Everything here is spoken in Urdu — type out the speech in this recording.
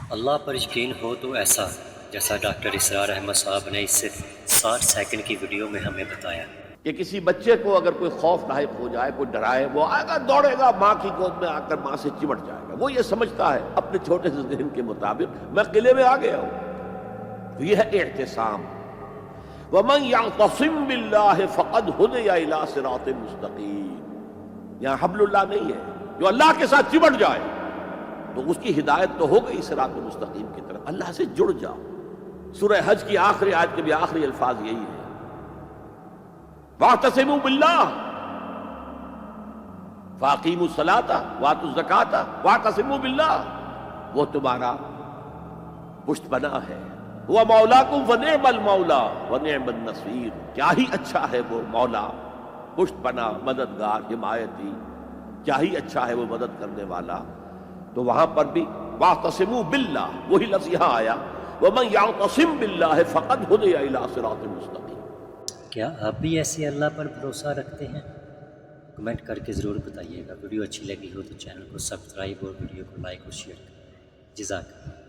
اللہ پر یقین ہو تو ایسا جیسا ڈاکٹر اسرار احمد صاحب نے اس صرف 60 سیکنڈ کی ویڈیو میں ہمیں بتایا کہ کسی بچے کو اگر کوئی خوف لاحق ہو جائے، کوئی ڈرائے، وہ آئے گا، دوڑے گا، ماں کی گود میں آ کر ماں سے چمٹ جائے گا۔ وہ یہ سمجھتا ہے اپنے چھوٹے سے ذہن کے مطابق میں قلعے میں آ گیا ہوں۔ یہ ہے اعتصام۔ وَمَن يَعْتَصِم بِاللَّهِ فَقَدْ هُدِيَ إِلَىٰ صِرَاطٍ مُسْتَقِيمٍ۔ یہاں حبل اللہ نہیں ہے، جو اللہ کے ساتھ چمٹ جائے تو اس کی ہدایت تو ہو گئی صراط مستقیم کی طرف۔ اللہ سے جڑ جاؤ۔ سورہ حج کی آخری آیت کے بھی آخری الفاظ یہی ہے، وَاعْتَصِمُوا بِاللَّهِ فَأَقِیمُوا الصَّلَاةَ وَآتُوا الزَّکَاةَ وَاعْتَصِمُوا بِاللَّهِ۔ وہ تمہارا پشت پناہ ہے۔ هُوَ مَوْلَاكُمْ فَنِعْمَ الْمَوْلَىٰ وَنِعْمَ النَّصِيرُ۔ کیا ہی اچھا ہے وہ مولا، پشت پناہ، مددگار، حمایتی، کیا ہی اچھا ہے وہ مدد کرنے والا۔ تو وہاں پر بھی وَاعْتَصِمُوا بِاللَّهِ، وہی لفظ یہاں آیا، وَمَن يَعْتَصِم بِاللَّهِ فَقَدْ هُدِيَ إِلَىٰ صِرَاطٍ مُسْتَقِيمٍ۔ کیا آپ بھی ایسے اللہ پر بھروسہ رکھتے ہیں؟ کمنٹ کر کے ضرور بتائیے گا۔ ویڈیو اچھی لگی ہو تو چینل کو سبسکرائب اور ویڈیو کو لائک اور شیئر کریں۔ جزاک اللہ۔